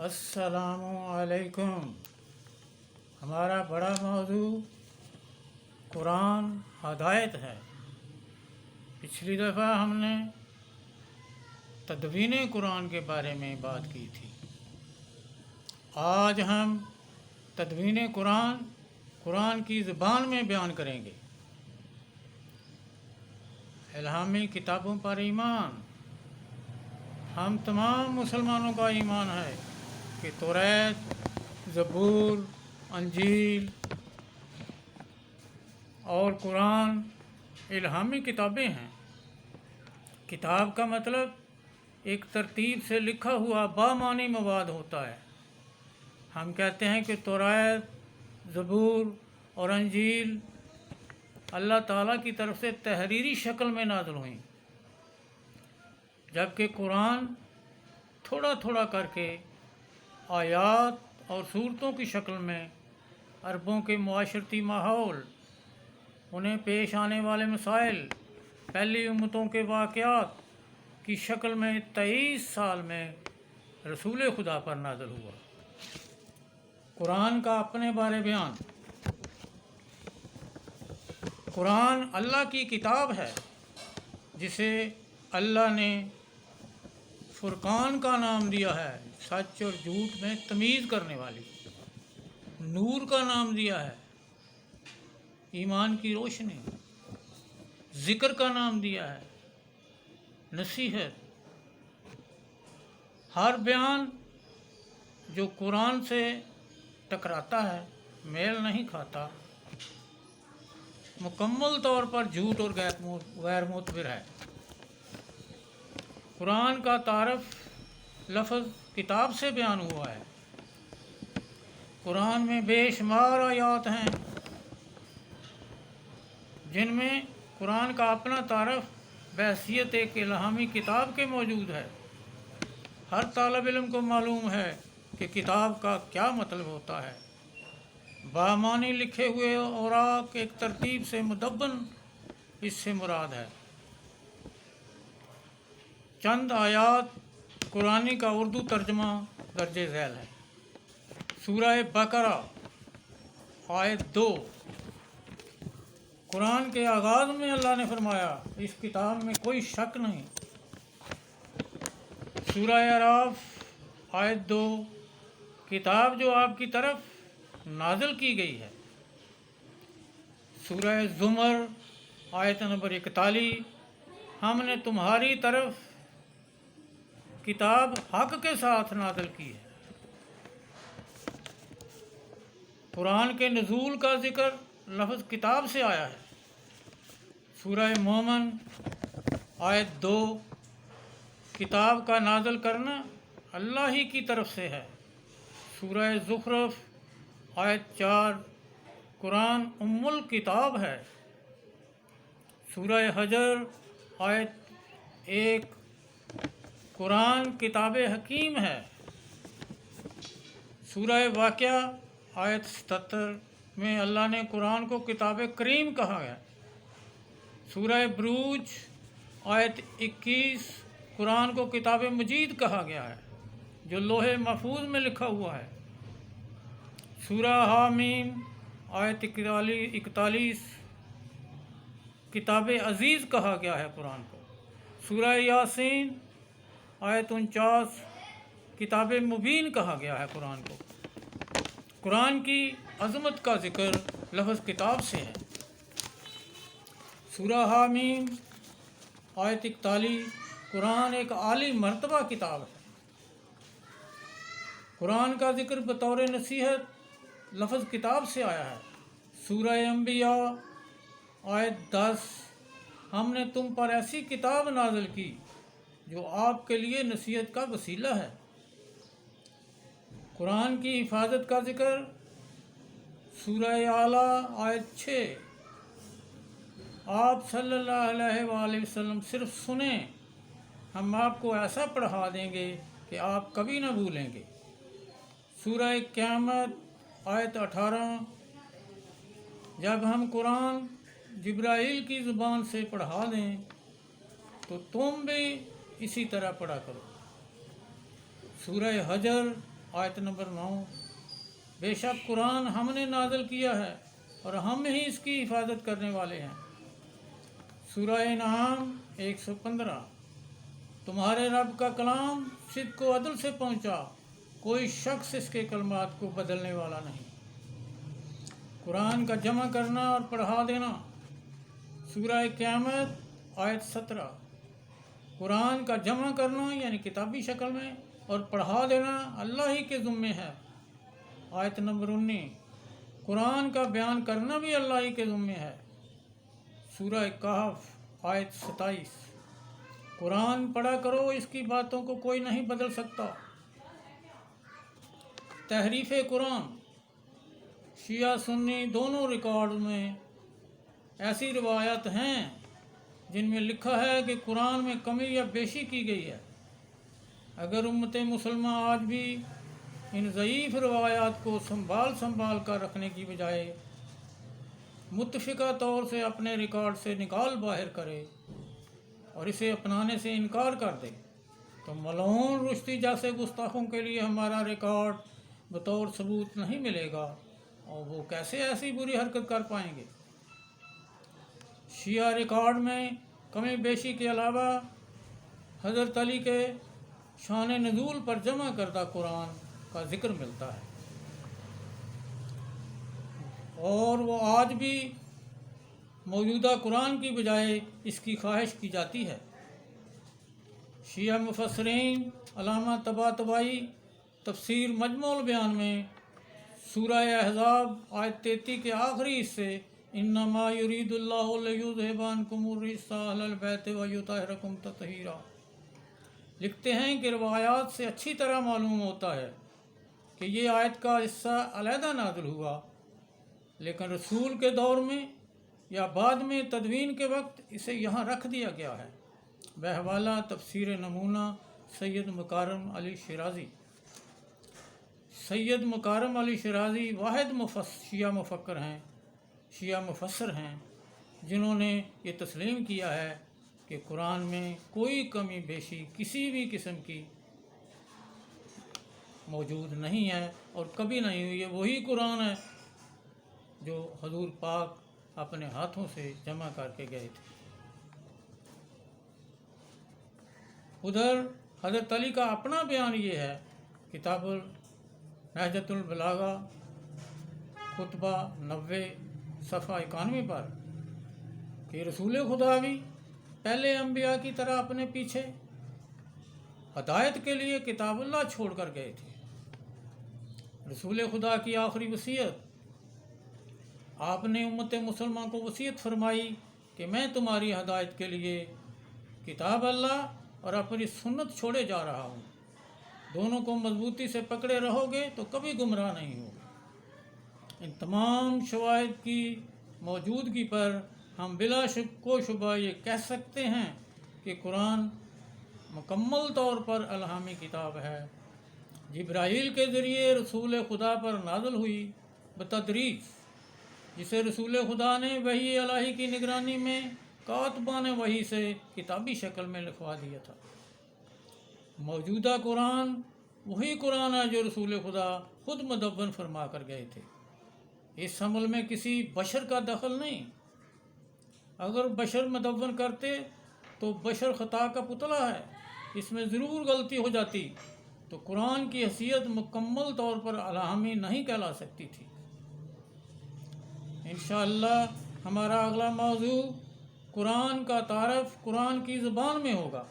السلام علیکم۔ ہمارا بڑا موضوع قرآن ہدایت ہے۔ پچھلی دفعہ ہم نے تدوین قرآن کے بارے میں بات کی تھی۔ آج ہم تدوین قرآن کی زبان میں بیان کریں گے۔ الہامی کتابوں پر ایمان۔ ہم تمام مسلمانوں کا ایمان ہے کہ توریت، زبور، انجیل اور قرآن الہامی کتابیں ہیں۔ کتاب کا مطلب ایک ترتیب سے لکھا ہوا بامعنی مواد ہوتا ہے۔ ہم کہتے ہیں کہ توریت، زبور اور انجیل اللہ تعالیٰ کی طرف سے تحریری شکل میں نازل ہوئیں، جبکہ قرآن تھوڑا تھوڑا کر کے آیات اور صورتوں کی شکل میں عربوں کے معاشرتی ماحول، انہیں پیش آنے والے مسائل، پہلی امتوں کے واقعات کی شکل میں 23 سال میں رسول خدا پر نازل ہوا۔ قرآن کا اپنے بارے بیان۔ قرآن اللہ کی کتاب ہے جسے اللہ نے فرقان کا نام دیا ہے، سچ اور جھوٹ میں تمیز کرنے والی۔ نور کا نام دیا ہے، ایمان کی روشنی۔ ذکر کا نام دیا ہے، نصیحت۔ ہر بیان جو قرآن سے ٹکراتا ہے، میل نہیں کھاتا، مکمل طور پر جھوٹ اور غیر معتبر ہے۔ قرآن کا تعارف لفظ کتاب سے بیان ہوا ہے۔ قرآن میں بے شمار آیات ہیں جن میں قرآن کا اپنا تعارف بحیثیت ایک الہامی کتاب کے موجود ہے۔ ہر طالب علم کو معلوم ہے کہ کتاب کا کیا مطلب ہوتا ہے۔ بامعنی لکھے ہوئے اوراق ایک ترتیب سے مدون اس سے مراد ہے۔ چند آیات قرآنی کا اردو ترجمہ درج ذیل ہے۔ سورہ بقرہ آیت 2۔ قرآن کے آغاز میں اللہ نے فرمایا، اس کتاب میں کوئی شک نہیں۔ سورہ اعراف آیت 2۔ کتاب جو آپ کی طرف نازل کی گئی ہے۔ سورہ زمر آیت نمبر 41۔ ہم نے تمہاری طرف کتاب حق کے ساتھ نازل کی ہے۔ قرآن کے نزول کا ذکر لفظ کتاب سے آیا ہے۔ سورہ مومن آیت 2۔ کتاب کا نازل کرنا اللہ ہی کی طرف سے ہے۔ سورہ زخرف آیت 4۔ قرآن ام الکتاب ہے۔ سورہ حجر آیت 1۔ قرآن کتاب حکیم ہے۔ سورہ واقعہ آیت 77 میں اللہ نے قرآن کو کتاب کریم کہا ہے۔ سورہ بروج آیت 21۔ قرآن کو کتاب مجید کہا گیا ہے جو لوح محفوظ میں لکھا ہوا ہے۔ سورہ حامیم آیت 41۔ کتاب عزیز کہا گیا ہے قرآن کو۔ سورہ یاسین آیت 49۔ کتاب مبین کہا گیا ہے قرآن کو۔ قرآن کی عظمت کا ذکر لفظ کتاب سے ہے۔ سورہ حامیم آیت 41۔ قرآن ایک عالی مرتبہ کتاب ہے۔ قرآن کا ذکر بطور نصیحت لفظ کتاب سے آیا ہے۔ سورہ انبیاء آیت 10۔ ہم نے تم پر ایسی کتاب نازل کی جو آپ کے لیے نصیحت کا وسیلہ ہے۔ قرآن کی حفاظت کا ذکر سورہ اعلیٰ آیت 6۔ آپ صلی اللہ علیہ وآلہ وسلم صرف سنیں، ہم آپ کو ایسا پڑھا دیں گے کہ آپ کبھی نہ بھولیں گے۔ سورہ قیامت آیت 18۔ جب ہم قرآن جبرائیل کی زبان سے پڑھا دیں تو تم بھی اسی طرح پڑھا کرو۔ سورہ حجر آیت نمبر 9، بے شک قرآن ہم نے نازل کیا ہے اور ہم ہی اس کی حفاظت کرنے والے ہیں۔ سورہ انعام 115، تمہارے رب کا کلام صدق و عدل سے پہنچا، کوئی شخص اس کے کلمات کو بدلنے والا نہیں۔ قرآن کا جمع کرنا اور پڑھا دینا، سورہ قیامت آیت 17، قرآن کا جمع کرنا یعنی کتابی شکل میں اور پڑھا دینا اللہ ہی کے ذمے ہے۔ آیت نمبر 19، قرآن کا بیان کرنا بھی اللہ ہی کے ذمے ہے۔ سورہ کہف آیت 27، قرآن پڑھا کرو، اس کی باتوں کو کوئی نہیں بدل سکتا۔ تحریف قرآن، شیعہ سنی دونوں ریکارڈ میں ایسی روایات ہیں جن میں لکھا ہے کہ قرآن میں کمی یا بیشی کی گئی ہے۔ اگر امت مسلمہ آج بھی ان ضعیف روایات کو سنبھال کر رکھنے کی بجائے متفقہ طور سے اپنے ریکارڈ سے نکال باہر کرے اور اسے اپنانے سے انکار کر دے تو ملعون رشدی جیسے گستاخوں کے لیے ہمارا ریکارڈ بطور ثبوت نہیں ملے گا، اور وہ کیسے ایسی بری حرکت کر پائیں گے۔ شیعہ ریکارڈ میں کمی بیشی کے علاوہ حضرت علی کے شان نزول پر جمع کردہ قرآن کا ذکر ملتا ہے، اور وہ آج بھی موجودہ قرآن کی بجائے اس کی خواہش کی جاتی ہے۔ شیعہ مفسرین علامہ طباطبائی تفسیر مجموع البیان میں سورہ احزاب آیت 33 کے آخری حصے انما یرید اللہ لیذھب عنکم الرجس اہل البیت ویطہرکم تطہیرا لکھتے ہیں کہ روایات سے اچھی طرح معلوم ہوتا ہے کہ یہ آیت کا حصہ علیحدہ نازل ہوا، لیکن رسول کے دور میں یا بعد میں تدوین کے وقت اسے یہاں رکھ دیا گیا ہے۔ بحوالہ تفسیر نمونہ سید مکارم علی شیرازی۔ سید مکارم علی شیرازی واحد شیعہ مفسر ہیں جنہوں نے یہ تسلیم کیا ہے کہ قرآن میں کوئی کمی بیشی کسی بھی قسم کی موجود نہیں ہے اور کبھی نہیں ہوئی ہے۔ وہی قرآن ہے جو حضور پاک اپنے ہاتھوں سے جمع کر کے گئے تھے۔ ادھر حضرت علی کا اپنا بیان یہ ہے، کتاب نہجۃ البلاغہ خطبہ 90 صفحہ 91 پر، کہ رسول خدا بھی پہلے انبیاء کی طرح اپنے پیچھے ہدایت کے لیے کتاب اللہ چھوڑ کر گئے تھے۔ رسول خدا کی آخری وصیت، آپ نے امت مسلمہ کو وصیت فرمائی کہ میں تمہاری ہدایت کے لیے کتاب اللہ اور اپنی سنت چھوڑے جا رہا ہوں، دونوں کو مضبوطی سے پکڑے رہو گے تو کبھی گمراہ نہیں ہوگے۔ ان تمام شواہد کی موجودگی پر ہم بلا شک و شبہ یہ کہہ سکتے ہیں کہ قرآن مکمل طور پر الہامی کتاب ہے، جبرائیل کے ذریعے رسول خدا پر نازل ہوئی بتدریج، جسے رسول خدا نے وحی الہی کی نگرانی میں کاتبان وحی سے کتابی شکل میں لکھوا دیا تھا۔ موجودہ قرآن وہی قرآن ہے جو رسول خدا خود مدون فرما کر گئے تھے۔ اس عمل میں کسی بشر کا دخل نہیں۔ اگر بشر مدون کرتے تو بشر خطا کا پتلا ہے، اس میں ضرور غلطی ہو جاتی تو قرآن کی حیثیت مکمل طور پر الہامی نہیں کہلا سکتی تھی۔ انشاءاللہ ہمارا اگلا موضوع قرآن کا تعارف قرآن کی زبان میں ہوگا۔